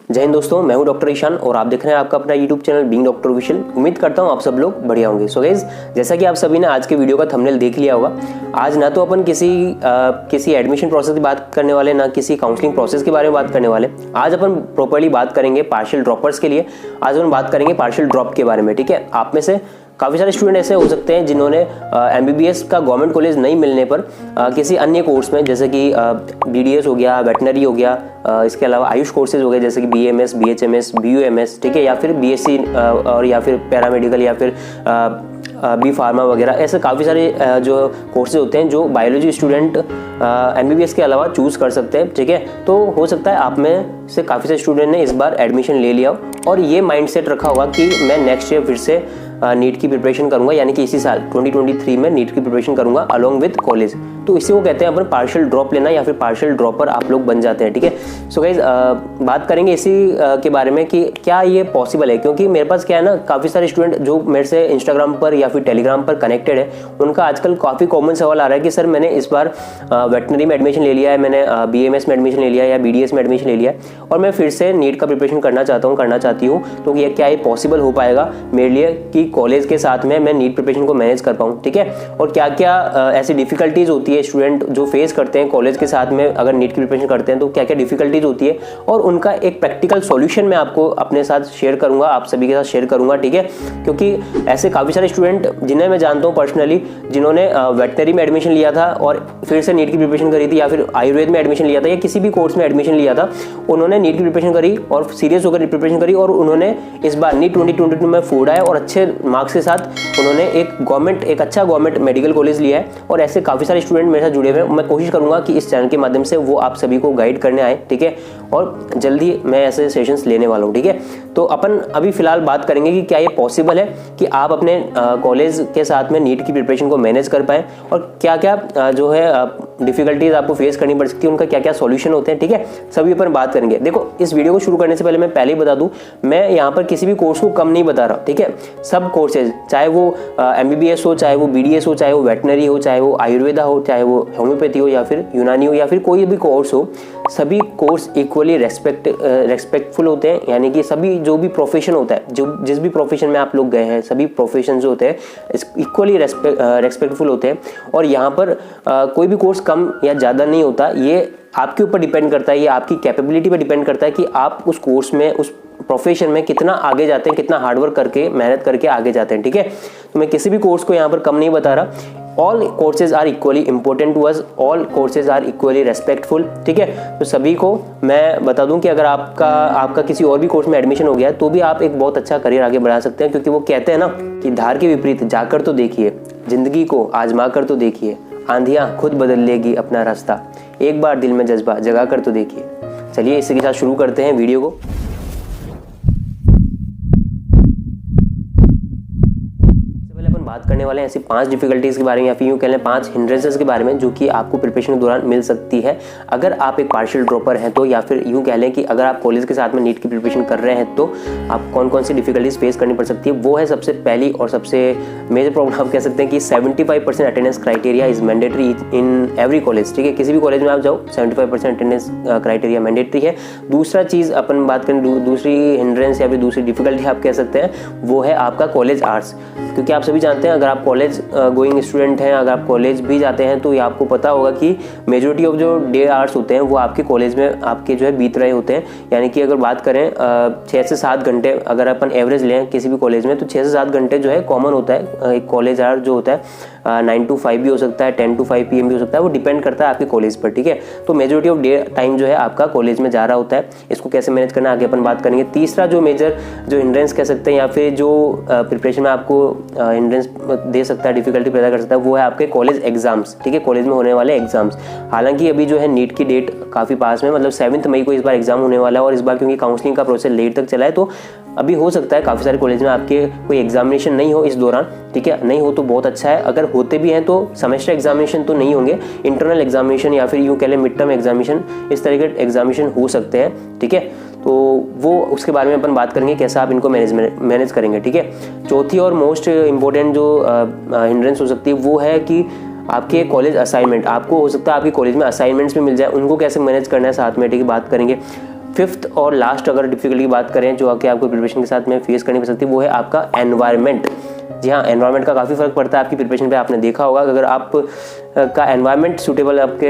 जय हिंद दोस्तों, मैं हूं डॉक्टर ईशान और आप देख रहे हैं आपका अपना YouTube channel being doctor official. उम्मीद करता हूं आप सब लोग बढ़िया होंगे। सो गाइस, जैसा कि आप सभी ने आज के वीडियो का थंबनेल देख लिया होगा, आज ना तो अपन किसी एडमिशन प्रोसेस की बात करने वाले, ना किसी काउंसलिंग प्रोसेस के बारे में बात करने वाले। आज अपन प्रॉपर्ली बात करेंगे पार्शियल ड्रॉपर्स के लिए। आज अपन बात करेंगे पार्शियल ड्रॉप के बारे में। ठीक है, आप में से काफ़ी सारे स्टूडेंट ऐसे हो सकते हैं जिन्होंने एमबीबीएस का गवर्नमेंट कॉलेज नहीं मिलने पर किसी अन्य कोर्स में, जैसे कि बीडीएस हो गया, वेटनरी हो गया, इसके अलावा आयुष कोर्सेज हो गए जैसे कि बीएमएस, बीएचएमएस, बीयूएमएस, ठीक है, या फिर बीएससी और या फिर पैरामेडिकल या फिर बी फार्मा वगैरह, ऐसे काफ़ी सारे जो कोर्सेज होते हैं जो बायोलॉजी स्टूडेंट एमबीबीएस के अलावा चूज़ कर सकते हैं। ठीक है, तो हो सकता है आप में से काफ़ी सारे स्टूडेंट ने इस बार एडमिशन ले लिया और ये माइंडसेट रखा होगा कि मैं नेक्स्ट ईयर फिर से नीट की प्रिपरेशन करूंगा, यानी कि इसी साल 2023 में नीट की प्रिपरेशन करूंगा अलोंग विद कॉलेज। तो इसी को कहते हैं अपन पार्शियल ड्रॉप लेना या फिर पार्शियल ड्रॉपर आप लोग बन जाते हैं। ठीक है, सो गाइज बात करेंगे इसी के बारे में कि क्या ये पॉसिबल है, क्योंकि मेरे पास क्या है ना, काफ़ी सारे स्टूडेंट जो मेरे से इंस्टाग्राम पर या फिर टेलीग्राम पर कनेक्टेड है, उनका आजकल काफ़ी कॉमन सवाल आ रहा है कि सर मैंने इस बार वेटनरी में एडमिशन ले लिया है, मैंने बीएमएस में एडमिशन ले लिया है या बीडीएस में एडमिशन ले लिया है और मैं फिर से नीट का प्रिपरेशन करना चाहती हूँ, तो ये क्या ये पॉसिबल हो पाएगा मेरे लिए कि कॉलेज के साथ में मैं नीट प्रिपरेशन को मैनेज कर पाऊँ। ठीक है, और क्या क्या ऐसी डिफिकल्टीज होती है स्टूडेंट जो फेस करते हैं कॉलेज के साथ में अगर नीट की प्रिपरेशन करते हैं, तो क्या क्या डिफिकल्टीज होती है और उनका एक प्रैक्टिकल सॉल्यूशन मैं आपको अपने साथ शेयर करूंगा, आप सभी के साथ शेयर करूंगा। ठीक है, क्योंकि ऐसे काफ़ी सारे स्टूडेंट जिन्हें मैं जानता हूँ पर्सनली, जिन्होंने वेटनरी में एडमिशन लिया था और फिर से नीट की प्रिपरेशन करी थी, या फिर आयुर्वेद में एडमिशन लिया था या किसी भी कोर्स में एडमिशन लिया था, उन्होंने नीट की प्रिपरेशन करी और सीरियस होकर प्रिपरेशन करी और उन्होंने इस बार नीट 2022 में फूड आया और अच्छे मार्क्स के साथ उन्होंने एक अच्छा गवर्नमेंट मेडिकल कॉलेज लिया है। और ऐसे काफ़ी सारे स्टूडेंट मेरे साथ जुड़े हुए हैं। मैं कोशिश करूंगा कि इस चैनल के माध्यम से वो आप सभी को गाइड करने आए। ठीक है, और जल्दी मैं ऐसे सेशंस लेने वाला हूँ। ठीक है, तो अपन अभी फिलहाल बात करेंगे कि क्या ये पॉसिबल है कि आप अपने कॉलेज के साथ में नीट की प्रिपरेशन को मैनेज कर पाएं और क्या क्या जो है डिफिकल्टीज आपको फेस करनी पड़ सकती है, उनका क्या क्या सॉल्यूशन होते हैं। ठीक है, सभी अपन बात करेंगे। देखो, इस वीडियो को शुरू करने से पहले मैं पहले ही बता दूं, मैं यहाँ पर किसी भी कोर्स को कम नहीं बता रहा। ठीक है, सब कोर्सेज, चाहे वो एमबीबीएस हो, चाहे वो बीडीएस हो, चाहे वो वेटनरी हो, चाहे वो आयुर्वेदा हो, चाहे वो होम्योपैथी हो या फिर यूनानी हो या फिर कोई भी कोर्स हो, सभी कोर्स इक्वली रेस्पेक्टफुल होते हैं। यानी कि सभी जो भी प्रोफेशन होता है, जो जिस भी प्रोफेशन में आप लोग गए हैं, सभी प्रोफेशन जो होते हैं इक्वली रेस्पेक्टफुल होते हैं। और यहाँ पर कोई भी कोर्स कम या ज़्यादा नहीं होता, ये आपके ऊपर डिपेंड करता है, ये आपकी कैपेबिलिटी पर डिपेंड करता है कि आप उस कोर्स में, उस प्रोफेशन में कितना आगे जाते हैं, कितना हार्डवर्क करके, मेहनत करके आगे जाते हैं। ठीक है, तो मैं किसी भी कोर्स को यहाँ पर कम नहीं बता रहा। All courses are equally important to us, all courses are equally respectful. ठीक है, तो सभी को मैं बता दूं कि अगर आपका किसी और भी कोर्स में एडमिशन हो गया तो भी आप एक बहुत अच्छा करियर आगे बढ़ा सकते हैं, क्योंकि वो कहते हैं ना कि धार के विपरीत जाकर तो देखिए, जिंदगी को आजमा कर तो देखिए, आंधियां खुद बदल लेगी अपना रास्ता, एक बार दिल में जज्बा जगा कर तो देखिए। चलिए इसी के साथ शुरू करते हैं वीडियो को। बात करने वाले हैं ऐसी 5 डिफिकल्टीज के बारे में, या फिर यूँ कह लें 5 हिंड्रेंसेस के बारे में, जो कि आपको प्रिपरेशन के दौरान मिल सकती है अगर आप एक पार्शियल ड्रॉपर हैं तो, या फिर यूँ कह लें कि अगर आप कॉलेज के साथ में नीट की प्रिपरेशन कर रहे हैं तो आप कौन कौन सी डिफिकल्टीज फेस करनी पड़ सकती है। वो है सबसे पहली और सबसे मेजर प्रॉब्लम आप कह सकते हैं कि 75% attendance criteria is mandatory in every college. ठीक है, किसी भी कॉलेज में आप जाओ 75% अटेंडेंस क्राइटेरिया मैंडेटरी है। दूसरा चीज़ अपन बात करें, दूसरी हिंड्रेंस या फिर दूसरी डिफिकल्टी आप कह सकते हैं, वो है आपका कॉलेज आवर्स। क्योंकि आप सभी जानते हैं अगर आप कॉलेज गोइंग स्टूडेंट हैं, अगर आप कॉलेज भी जाते हैं तो ये आपको पता होगा कि मेजॉरिटी ऑफ जो डे आवर्स होते हैं वो आपके कॉलेज में आपके जो है बीत रहे होते हैं। यानी कि अगर बात करें 6 से 7 घंटे अगर अपन एवरेज लें किसी भी कॉलेज में, तो 6 से 7 घंटे जो है कॉमन होता है। एक कॉलेज आवर जो होता है 9 to 5 भी हो सकता है, 10 to 5 PM भी हो सकता है, वो डिपेंड करता है आपके कॉलेज पर। ठीक है, तो मेजॉरिटी ऑफ डे टाइम जो है आपका कॉलेज में जा रहा होता है। इसको कैसे मैनेज करना आगे अपन बात करेंगे। तीसरा जो मेजर जो हिंड्रेंस कह सकते हैं या फिर जो प्रिपरेशन में आपको हिंड्रेंस दे सकता है, डिफिकल्टी पैदा कर सकता है, वो है आपके कॉलेज एग्जाम्स। ठीक है, कॉलेज में होने वाले एग्जाम्स। हालांकि अभी जो है नीट की डेट काफ़ी पास में, मतलब 7 मई को इस बार एग्जाम होने वाला है और इस बार क्योंकि काउंसलिंग का प्रोसेस लेट तक चला है तो अभी हो सकता है काफ़ी सारे कॉलेज में आपके कोई एग्जामिनेशन नहीं हो इस दौरान। ठीक है, नहीं हो तो बहुत अच्छा है, अगर होते भी हैं तो सेमेस्टर एग्जामिनेशन तो नहीं होंगे, इंटरनल एग्जामिनेशन या फिर यूँ कह लें मिड टर्म एग्जामिनेशन, इस तरह के एग्जामिनेशन हो सकते हैं। ठीक है, तो वो उसके बारे में अपन बात करेंगे कैसे आप इनको मैनेज करेंगे। ठीक है, चौथी और मोस्ट इम्पोर्टेंट जो हिंड्रेंस हो सकती है वो है कि आपके कॉलेज असाइनमेंट। आपको हो सकता है आपके कॉलेज में असाइनमेंट्स भी मिल जाए, उनको कैसे मैनेज करना है साथ में। ठीक है, बात करेंगे। फिफ्थ और लास्ट अगर डिफिकल्टी की बात करें जो कि आपको प्रिपरेशन के साथ में फेस करनी पड़ सकती है, वो है आपका एनवायरनमेंट। जी हाँ, एनवायरनमेंट का काफ़ी फ़र्क पड़ता है आपकी प्रिपरेशन पे। आपने देखा होगा अगर आप का एनवायरनमेंट सूटेबल, आपके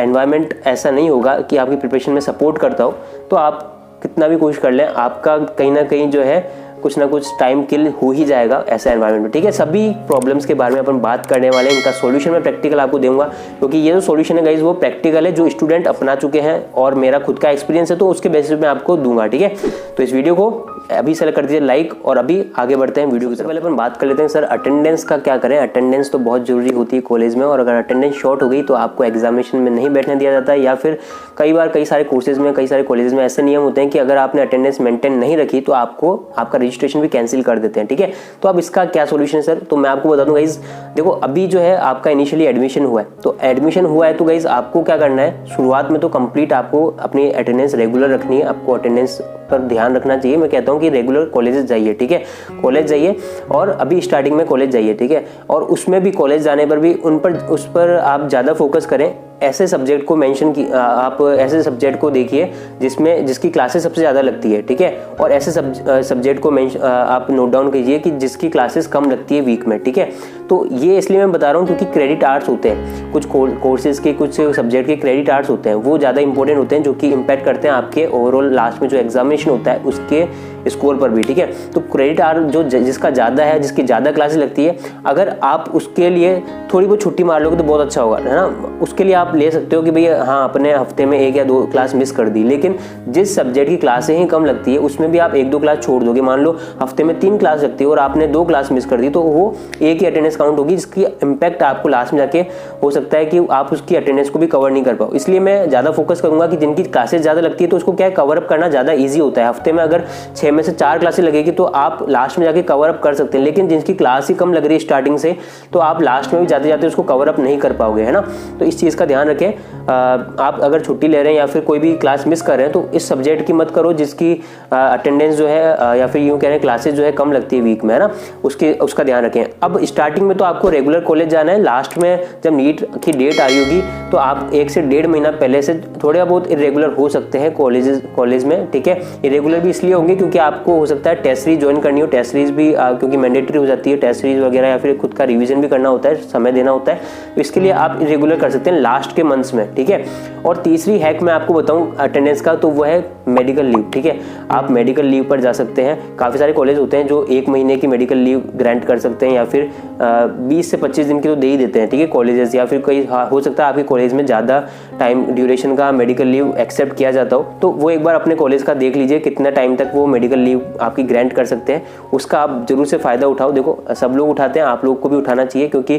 एनवायरनमेंट ऐसा नहीं होगा कि आपकी प्रिपरेशन में सपोर्ट करता हो, तो आप कितना भी कोशिश कर लें, आपका कहीं ना कहीं जो है कुछ ना कुछ टाइम किल हो ही जाएगा ऐसा एनवायरनमेंट में। ठीक है, सभी प्रॉब्लम्स के बारे में अपन बात करने वाले हैं, इनका सॉल्यूशन मैं प्रैक्टिकल आपको दूंगा, क्योंकि ये जो सॉल्यूशन है गाइज वो प्रैक्टिकल है, जो स्टूडेंट अपना चुके हैं और मेरा खुद का एक्सपीरियंस है, तो उसके बेसिस पे आपको दूंगा। ठीक है, तो इस वीडियो को अभी सेलेक्ट कर दीजिए लाइक, और अभी आगे बढ़ते हैं वीडियो की तरफ। पहले अपन बात कर लेते हैं सर अटेंडेंस का क्या करें। अटेंडेंस तो बहुत जरूरी होती है कॉलेज में, और अगर अटेंडेंस शॉर्ट हो गई तो आपको एग्जामिनेशन में नहीं बैठने दिया जाता है, या फिर कई बार कई सारे कोर्सेज में, कई सारे कॉलेजेस में ऐसे नियम होते हैं कि अगर आपने अटेंडेंस मेंटेन नहीं रखी तो आपको आपका रजिस्ट्रेशन भी कैंसिल कर देते हैं। ठीक है, तो अब इसका क्या सोल्यूशन है सर, तो मैं आपको बता दूं गाइज। देखो अभी जो है आपका इनिशियली एडमिशन हुआ है, तो एडमिशन हुआ है तो गाइज आपको क्या करना है, शुरुआत में तो कंप्लीट आपको अपनी अटेंडेंस रेगुलर रखनी है, आपको अटेंडेंस पर ध्यान रखना चाहिए। मैं कहता हूँ कि रेगुलर कॉलेजेस जाइए। ठीक है, कॉलेज जाइए, और अभी स्टार्टिंग में कॉलेज जाइए। ठीक है, और उसमें भी कॉलेज जाने पर भी उस पर आप ज़्यादा फोकस करें। ऐसे सब्जेक्ट को मेंशन की, आप ऐसे सब्जेक्ट को देखिए जिसकी क्लासेस सबसे ज़्यादा लगती है। ठीक है, और ऐसे सब्जेक्ट को आप नोट डाउन कीजिए कि जिसकी क्लासेस कम लगती है वीक में। ठीक है, तो ये इसलिए मैं बता रहा हूँ क्योंकि क्रेडिट आर्ट्स होते हैं, कुछ कोर्सेज के, कुछ सब्जेक्ट के क्रेडिट आर्ट्स होते हैं, वो ज़्यादा इंपॉर्टेंट होते हैं, जो कि इम्पैक्ट करते हैं आपके ओवरऑल लास्ट में जो एग्जामिनेशन होता है उसके स्कोर पर भी। ठीक है, तो क्रेडिट आर्ट जो जिसका ज़्यादा है, जिसकी ज़्यादा क्लासेस लगती है, अगर आप उसके लिए थोड़ी बहुत छुट्टी मार लोगे तो बहुत अच्छा होगा, है ना। उसके लिए आप ले सकते हो कि भैया हाँ अपने हफ्ते में 1 या 2 क्लास मिस कर दी, लेकिन जिस सब्जेक्ट की क्लासें ही कम लगती है उसमें भी आप 1-2 क्लास छोड़ दोगे। मान लो हफ्ते में 3 क्लास लगती है और आपने 2 क्लास मिस कर दी, तो वो एक ही अटेंडेंस काउंट होगी, जिसकी इम्पैक्ट आपको लास्ट में जाके हो सकता है कि आप उसकी अटेंडेंस को भी कवर नहीं कर पाओ। इसलिए मैं ज़्यादा फोकस करूंगा कि जिनकी क्लासेस ज़्यादा लगती है तो उसको क्या कवर अप करना ज़्यादा ईजी होता है। हफ्ते में अगर 6 में से 4 क्लासेस लगेगी तो आप लास्ट में जाके कवर अप कर सकते हैं, लेकिन जिनकी क्लास ही कम लग रही है स्टार्टिंग से, तो आप लास्ट में भी जाते जाते उसको कवर अप नहीं कर पाओगे, है ना। तो इस चीज़ का ध्यान रखें। आप अगर छुट्टी ले रहे हैं या फिर कोई भी क्लास मिस कर रहे हैं तो इस सब्जेक्ट की मत करो जिसकी अटेंडेंस जो है या फिर यूँ कह रहे हैं क्लासेस जो है कम लगती है वीक में, है ना, उसका ध्यान रखें। अब स्टार्टिंग में तो आपको रेगुलर कॉलेज जाना है, लास्ट में जब नीट की डेट आ रही होगी तो आप 1 से 1.5 महीना पहले से थोड़ा बहुत इरेगुलर हो सकते हैं कॉलेज में। ठीक है, इरेगुलर भी इसलिए होंगे क्योंकि आपको हो सकता है टेस्ट सीरीज ज्वाइन करनी हो, टेस्ट सीरीज भी क्योंकि मैंडेटरी हो जाती है टेस्ट सीरीज वगैरह, या फिर खुद का रिवीजन भी करना होता है, समय देना होता है, तो इसके लिए आप इरेगुलर कर सकते हैं लास्ट के मंथ्स में। ठीक है, और तीसरी हैक मैं आपको बताऊं अटेंडेंस का, तो वो है मेडिकल लीव। ठीक है, आप मेडिकल लीव पर जा सकते हैं। काफ़ी सारे कॉलेज होते हैं जो 1 महीने की मेडिकल लीव ग्रांट कर सकते हैं, या फिर 20 से 25 दिन की तो दे ही देते हैं। ठीक है, कॉलेजेस, या फिर कई हो सकता है आपके कॉलेज में ज़्यादा टाइम ड्यूरेशन का मेडिकल लीव एक्सेप्ट किया जाता हो, तो वो एक बार अपने कॉलेज का देख लीजिए कितना टाइम तक वो मेडिकल लीव आपकी ग्रांट कर सकते हैं, उसका आप जरूर से फ़ायदा उठाओ। देखो सब लोग उठाते हैं, आप लोग को भी उठाना चाहिए, क्योंकि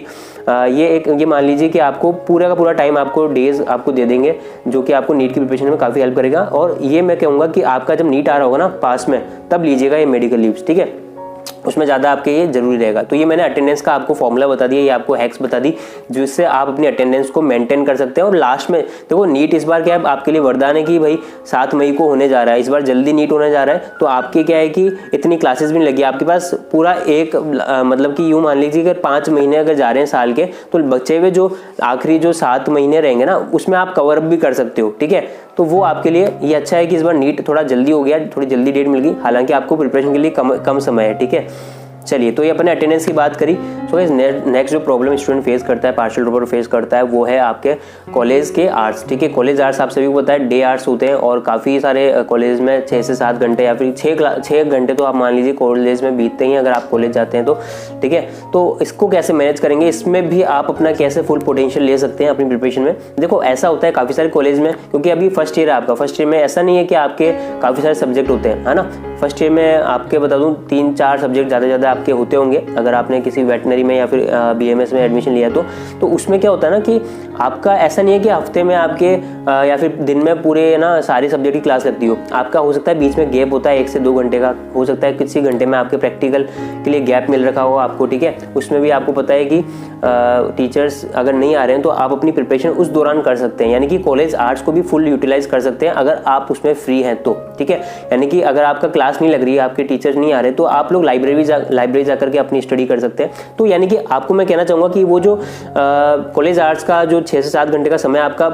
ये मान लीजिए कि आपको पूरा का पूरा टाइम आपको डेज आपको दे देंगे, जो कि आपको नीट की प्रिपरेशन में काफ़ी हेल्प करेगा। और ये मैं कहूँगा कि आपका जब नीट आ रहा होगा ना पास में, तब लीजिएगा ये मेडिकल लीव्स। ठीक है, उसमें ज़्यादा आपके ये जरूरी रहेगा। तो ये मैंने अटेंडेंस का आपको फॉर्मूला बता दिया, ये आपको हैक्स बता दी जिससे आप अपनी अटेंडेंस को मेंटेन कर सकते हैं। और लास्ट में देखो नीट इस बार क्या है आपके लिए वरदान है कि भाई 7 मई को होने जा रहा है, इस बार जल्दी नीट होने जा रहा है, तो आपके क्या है कि इतनी क्लासेस भी नहीं लगी, आपके पास पूरा एक मतलब कि यूँ मान लीजिए अगर 5 महीने अगर जा रहे हैं साल के, तो बच्चे हुए जो आखिरी जो 7 महीने रहेंगे ना, उसमें आप कवर अप भी कर सकते हो। ठीक है, तो वो आपके लिए ये अच्छा है कि इस बार नीट थोड़ा जल्दी हो गया, थोड़ी जल्दी डेट मिल गई, हालांकि आपको प्रिपरेशन के लिए कम समय है। ठीक है, चलिए, तो ये अपने अटेंडेंस की बात करी। सो नेक्स्ट जो प्रॉब्लम स्टूडेंट फेस करता है, पार्शियल ड्रॉपआउट फेस करता है, वो है आपके कॉलेज के आर्ट्स। ठीक है, कॉलेज आर्ट्स आप सभी को पता है डे आर्ट्स होते हैं, और काफ़ी सारे कॉलेज में 6 से 7 घंटे या फिर 6 घंटे तो आप मान लीजिए कॉलेज में बीतते ही अगर आप कॉलेज जाते हैं तो। ठीक है, तो इसको कैसे मैनेज करेंगे, इसमें भी आप अपना कैसे फुल पोटेंशियल ले सकते हैं अपनी प्रिपरेशन में। देखो ऐसा होता है काफ़ी सारे कॉलेज में, क्योंकि अभी फर्स्ट ईयर है आपका, फर्स्ट ईयर में ऐसा नहीं है कि आपके काफ़ी सारे सब्जेक्ट होते हैं, है ना। फर्स्ट ईयर में आपके बता दूं 3-4 सब्जेक्ट ज़्यादा आपके होते होंगे, अगर आपने किसी वेटनरी में या फिर BMS में एडमिशन लिया तो उसमें क्या होता है ना कि आपका ऐसा नहीं है कि हफ्ते में आपके या फिर दिन में पूरे ना सारे सब्जेक्ट की क्लास लगती हो। आपका हो सकता है बीच में गैप होता है 1 से 2 घंटे का, हो सकता है किसी घंटे में आपके प्रैक्टिकल के लिए गैप मिल रखा हो आपको। ठीक है, उसमें भी आपको पता है कि टीचर्स अगर नहीं आ रहे हैं तो आप अपनी प्रिपरेशन उस दौरान कर सकते हैं, यानी कि कॉलेज आर्ट्स को भी फुल यूटिलाइज कर सकते हैं अगर आप उसमें फ्री हैं तो। ठीक है, यानी कि अगर आपका क्लास नहीं लग रही है, आपके टीचर्स नहीं आ रहे, तो आप लोग लाइब्रेरी जाकर के अपनी स्टडी कर सकते हैं। तो यानी कि आपको मैं कहना चाहूँगा कि वो जो कॉलेज आर्ट्स का जो 6 से 7 घंटे का समय आपका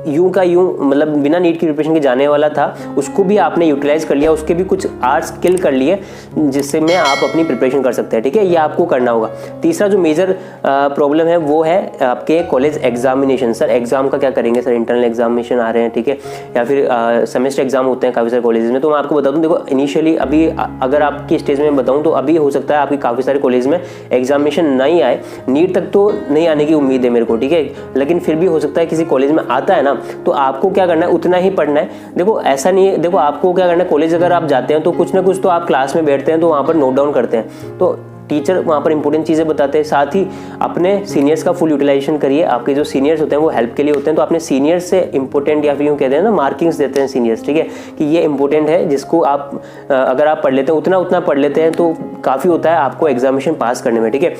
यूं का यूं मतलब बिना नीट की प्रिपरेशन के जाने वाला था, उसको भी आपने यूटिलाइज कर लिया, उसके भी कुछ आर्ट्स स्किल कर लिए जिससे में आप अपनी प्रिपरेशन कर सकते हैं, ठीक है। ये आपको करना होगा। तीसरा जो मेजर प्रॉब्लम है वो है आपके कॉलेज एग्जामिनेशन। सर एग्जाम का क्या करेंगे सर, इंटरनल एग्जामिनेशन आ रहे हैं, ठीक है, या फिर सेमेस्टर एग्जाम होते हैं काफ़ी सारे कॉलेज में। तो मैं आपको बता दूं, देखो इनिशियली अभी अगर आपकी स्टेज में बताऊं तो अभी हो सकता है आपकी काफ़ी सारे कॉलेज में एग्जामिनेशन नहीं आए, नीट तक तो नहीं आने की उम्मीद है मेरे को, ठीक है, लेकिन फिर भी हो सकता है किसी कॉलेज में आता है ना, तो आपको क्या करना है, उतना ही पढ़ना है। देखो ऐसा नहीं है, देखो आपको क्या करना है, कॉलेज अगर आप जाते हैं तो कुछ ना कुछ तो आप क्लास में बैठते हैं तो वहाँ पर नोट डाउन करते हैं, तो टीचर वहाँ पर इंपॉर्टेंट चीज़ें बताते हैं। साथ ही अपने सीनियर्स का फुल यूटिलाइजेशन करिए। आपके जो सीनियर्स होते हैं वो हेल्प के लिए होते हैं, तो अपने सीनियर्स से इंपॉर्टेंट या फिर यूँ कहते हैं ना मार्किंग्स देते हैं सीनियर्स, ठीक है, कि ये इंपॉर्टेंट है जिसको आप अगर आप पढ़ लेते हैं उतना पढ़ लेते हैं तो काफ़ी होता है आपको एग्जामिनेशन पास करने में, ठीक है।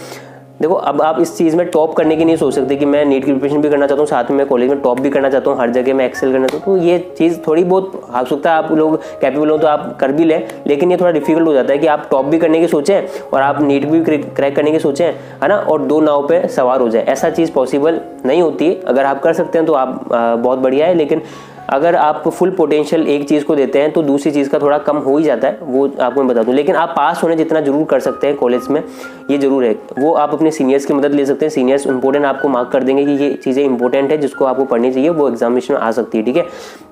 देखो अब आप इस चीज़ में टॉप करने की नहीं सोच सकते कि मैं नीट की प्रिपरेशन भी करना चाहता हूँ, साथ में मैं कॉलेज में टॉप भी करना चाहता हूँ, हर जगह मैं एक्सेल करना चाहता हूँ। तो ये चीज़ थोड़ी बहुत हो सकता है आप लोग कैपेबल हो तो आप कर भी लें, लेकिन ये थोड़ा डिफिकल्ट हो जाता है कि आप टॉप भी करने की सोचें और आप नीट भी क्रैक करने की सोचें, है ना, और दो नाव पे सवार हो जाए। ऐसा चीज़ पॉसिबल नहीं होती है। अगर आप कर सकते हैं तो आप बहुत बढ़िया है, लेकिन अगर आप फुल पोटेंशियल एक चीज़ को देते हैं तो दूसरी चीज़ का थोड़ा कम हो ही जाता है, वो आपको मैं बता दूं। लेकिन आप पास होने जितना जरूर कर सकते हैं कॉलेज में, ये जरूर है। वो आप अपने सीनियर्स की मदद ले सकते हैं। सीनियर्स इंपॉर्टेंट आपको मार्क कर देंगे कि ये चीज़ें इंपॉर्टेंट है जिसको आपको पढ़नी चाहिए, वो एग्जामिनेशन में आ सकती है, ठीक है।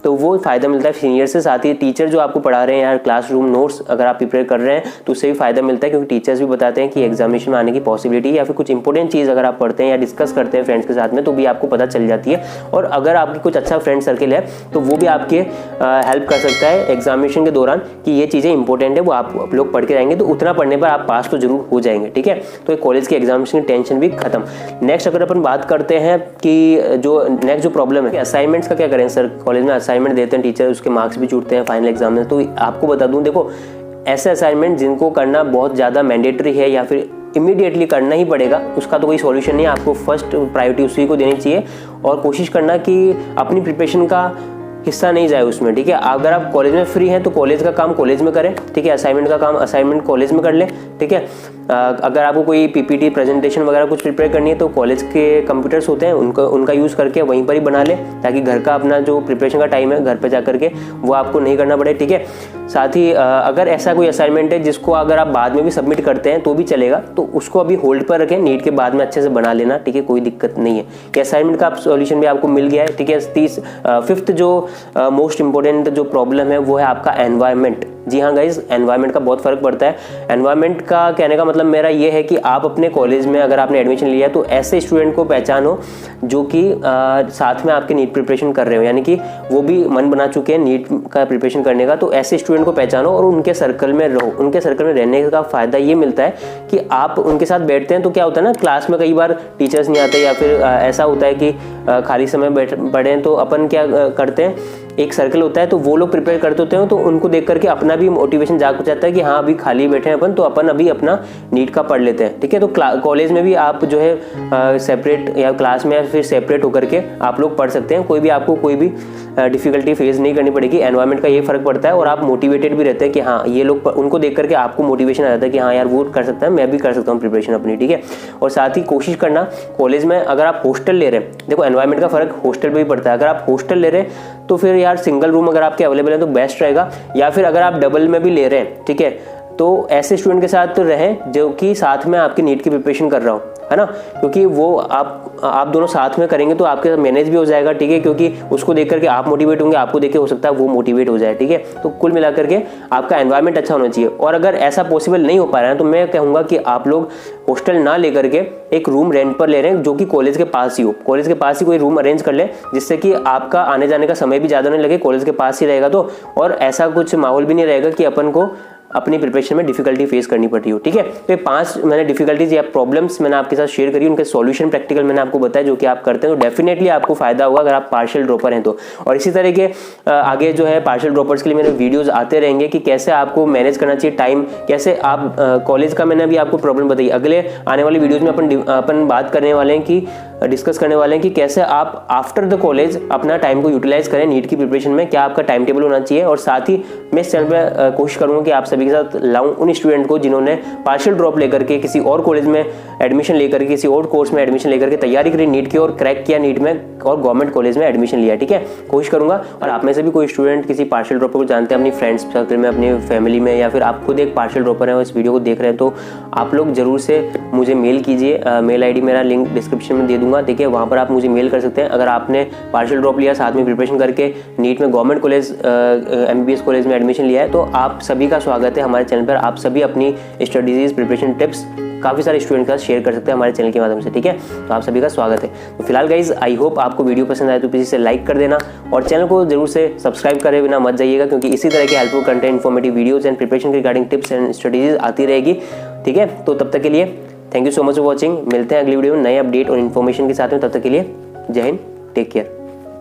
तो वो फ़ायदा मिलता है सीनियर से। साथ ही टीचर जो आपको पढ़ा रहे हैं यार, क्लासरूम नोट्स अगर आप प्रिपेयर कर रहे हैं तो उससे भी फ़ायदा मिलता है, क्योंकि टीचर्स भी बताते हैं कि एग्जामिनेशन में आने की पॉसिबिलिटी, या फिर कुछ इंपॉर्टेंट चीज़ अगर आप पढ़ते हैं या डिस्कस करते हैं फ्रेंड्स के साथ में तो भी आपको पता चल जाती है। और अगर आपकी कुछ अच्छा फ्रेंड सर्किल है तो वो भी आपके हेल्प कर सकता है एग्जामिनेशन के दौरान कि ये चीज़ें इंपॉर्टेंट है, वो आप लोग पढ़ के जाएंगे तो उतना पढ़ने पर आप पास तो जरूर हो जाएंगे, ठीक है। तो कॉलेज के एग्जामिनेशन की टेंशन भी खत्म। नेक्स्ट अगर अपन बात करते हैं कि जो नेक्स्ट जो प्रॉब्लम है असाइनमेंट्स का क्या करें सर, कॉलेज में असाइनमेंट देते हैं टीचर, उसके मार्क्स भी छूटते हैं फाइनल एग्जाम में। तो आपको बता दूं, देखो ऐसे असाइनमेंट जिनको करना बहुत ज़्यादा मैंडेटरी है या फिर इमीडिएटली करना ही पड़ेगा, उसका तो कोई सॉल्यूशन नहीं है। आपको फर्स्ट प्रायोरिटी उसी को देनी चाहिए और कोशिश करना कि अपनी प्रिपरेशन का हिस्सा नहीं जाए उसमें, ठीक है। अगर आप कॉलेज में फ्री हैं तो कॉलेज का काम कॉलेज में करें, ठीक है। असाइनमेंट का काम असाइनमेंट कॉलेज में कर लें, ठीक है। अगर आपको कोई पीपीटी प्रेजेंटेशन वगैरह कुछ प्रिपेयर करनी है तो कॉलेज के कंप्यूटर्स होते हैं उनका यूज़ करके वहीं पर ही बना लें, ताकि घर का अपना जो प्रिपरेशन का टाइम है घर पर जा करके वो आपको नहीं करना पड़े, ठीक है। साथ ही अगर ऐसा कोई असाइनमेंट है जिसको अगर आप बाद में भी सबमिट करते हैं तो भी चलेगा, तो उसको अभी होल्ड पर रखें, नीट के बाद में अच्छे से बना लेना, ठीक है, कोई दिक्कत नहीं है। ये असाइनमेंट का सॉल्यूशन भी आपको मिल गया है, ठीक है। फिफ्थ जो मोस्ट इंपॉर्टेंट जो प्रॉब्लम है वो है आपका एनवायरनमेंट। जी हाँ गाइज, एनवायरनमेंट का बहुत फर्क पड़ता है। एनवायरनमेंट का कहने का मतलब मेरा ये है कि आप अपने कॉलेज में अगर आपने एडमिशन लिया है तो ऐसे स्टूडेंट को पहचानो जो कि साथ में आपके नीट प्रिपरेशन कर रहे हो, यानी कि वो भी मन बना चुके हैं नीट का प्रिपरेशन करने का, तो ऐसे स्टूडेंट को पहचानो और उनके सर्कल में रहो। उनके सर्कल में रहने का फ़ायदा ये मिलता है कि आप उनके साथ बैठते हैं तो क्या होता है ना, क्लास में कई बार टीचर्स नहीं आते या फिर ऐसा होता है कि खाली समय पढ़े तो अपन क्या करते हैं, एक सर्कल होता है तो वो लोग प्रिपेयर करते होते हैं, तो उनको देख करके अपना भी मोटिवेशन जाग जाता है कि हाँ अभी खाली बैठे हैं अपन, तो अपन अभी अपना नीट का पढ़ लेते हैं, ठीक है। तो कॉलेज में भी आप जो है सेपरेट या क्लास में या फिर सेपरेट होकर के आप लोग पढ़ सकते हैं, आपको कोई भी डिफिकल्टी फेस नहीं करनी पड़ेगी। एनवायरनमेंट का ये फर्क पड़ता है और आप मोटिवेटेड भी रहते हैं कि हाँ ये लोग, उनको देख करके आपको मोटिवेशन आ जाता है कि हाँ यार वो कर सकता है, मैं भी कर सकता हूँ प्रिपरेशन अपनी, ठीक है। और साथ ही कोशिश करना कॉलेज में अगर आप हॉस्टल ले रहे हैं, देखो एनवायरनमेंट का फर्क हॉस्टल पे भी पड़ता है। अगर आप हॉस्टल ले रहे हैं तो फिर यार सिंगल रूम अगर आपके अवेलेबल है तो बेस्ट रहेगा, या फिर अगर आप डबल में भी ले रहे हैं, ठीक है, तो ऐसे स्टूडेंट के साथ रहें जो कि साथ में आपकी नीट की प्रिपरेशन कर रहा हो, है ना, क्योंकि वो आप दोनों साथ में करेंगे तो आपके मैनेज भी हो जाएगा, ठीक है, क्योंकि उसको देख करके आप मोटिवेट होंगे, आपको देख के हो सकता है वो मोटिवेट हो जाए, ठीक है। तो कुल मिलाकर के आपका एनवायरनमेंट अच्छा होना चाहिए। और अगर ऐसा पॉसिबल नहीं हो पा रहा है तो मैं कहूँगा कि आप लोग हॉस्टल ना लेकर के एक रूम रेंट पर ले रहे हैं जो कि कॉलेज के पास ही हो, कॉलेज के पास ही कोई रूम अरेंज कर ले, जिससे कि आपका आने जाने का समय भी ज़्यादा नहीं लगे, कॉलेज के पास ही रहेगा तो, और ऐसा कुछ माहौल भी नहीं रहेगा कि अपन को अपनी प्रिपरेशन में डिफिकल्टी फेस करनी पड़ रही हो, ठीक है। तो ये 5 मैंने डिफिकल्टीज या प्रॉब्लम्स मैंने आपके साथ शेयर करी, उनके सॉल्यूशन प्रैक्टिकल मैंने आपको बताया जो कि आप करते हैं तो डेफिनेटली आपको फायदा होगा अगर आप पार्शियल ड्रॉपर हैं तो। और इसी तरह के आगे जो है पार्शियल ड्रॉपर्स के लिए मेरे वीडियोस आते रहेंगे कि कैसे आपको मैनेज करना चाहिए टाइम, कैसे आप कॉलेज का मैंने अभी आपको प्रॉब्लम बताई। अगले आने वाली वीडियोज में अपन बात करने वाले हैं कि डिस्कस करने वाले हैं कि कैसे आप आफ्टर द कॉलेज अपना टाइम को यूटिलाइज करें नीट की प्रिपरेशन में, क्या आपका टाइम टेबल होना चाहिए। और साथ ही मैं इस चैनल पर कोशिश करूंगा कि आप सभी के साथ लाऊं उन स्टूडेंट को जिन्होंने पार्शियल ड्रॉप लेकर के किसी और कॉलेज में एडमिशन लेकर के, किसी और कोर्स में एडमिशन लेकर के तैयारी करी नीट की और क्रैक किया नीट में और गवर्नमेंट कॉलेज में एडमिशन लिया। ठीक है, कोशिश करूंगा। और आप में से भी कोई स्टूडेंट किसी पार्शियल ड्रॉपर को जानते हैं अपनी फ्रेंड्स सर्कल में, अपनी फैमिली में, या फिर आप खुद एक पार्शियल ड्रॉपर हैं और इस वीडियो को देख रहे हैं, तो आप लोग जरूर से मुझे मेल कीजिए। मेल आईडी मेरा लिंक डिस्क्रिप्शन में दे दूंगा, ठीक है, वहाँ पर आप मुझे मेल कर सकते हैं। अगर आपने पार्शियल ड्रॉप लिया, साथ में प्रिपरेशन करके नीट में गवर्नमेंट कॉलेज MBBS कॉलेज में एडमिशन लिया है, तो आप सभी का स्वागत है हमारे चैनल पर। आप सभी अपनी स्टडीज प्रिपरेशन टिप्स काफ़ी सारे स्टूडेंट के साथ शेयर कर सकते हैं हमारे चैनल के माध्यम से। ठीक है, तो आप सभी का स्वागत है। तो फिलहाल गाइज, आई होप आपको वीडियो पसंद आए तो प्लीज़ इसे लाइक कर देना और चैनल को जरूर से सब्सक्राइब करे बिना मत जाइएगा, क्योंकि इसी तरह के helpful content, informative videos and preparation के रिगार्डिंग टिप्स एंड स्ट्रेटेजीज आती रहेगी। ठीक है, तो तब तक के लिए thank you so much for watching. मिलते हैं अगली वीडियो में नए अपडेट और इन्फॉर्मेशन के साथ में। तब तक के लिए जय हिंद, टेक केयर।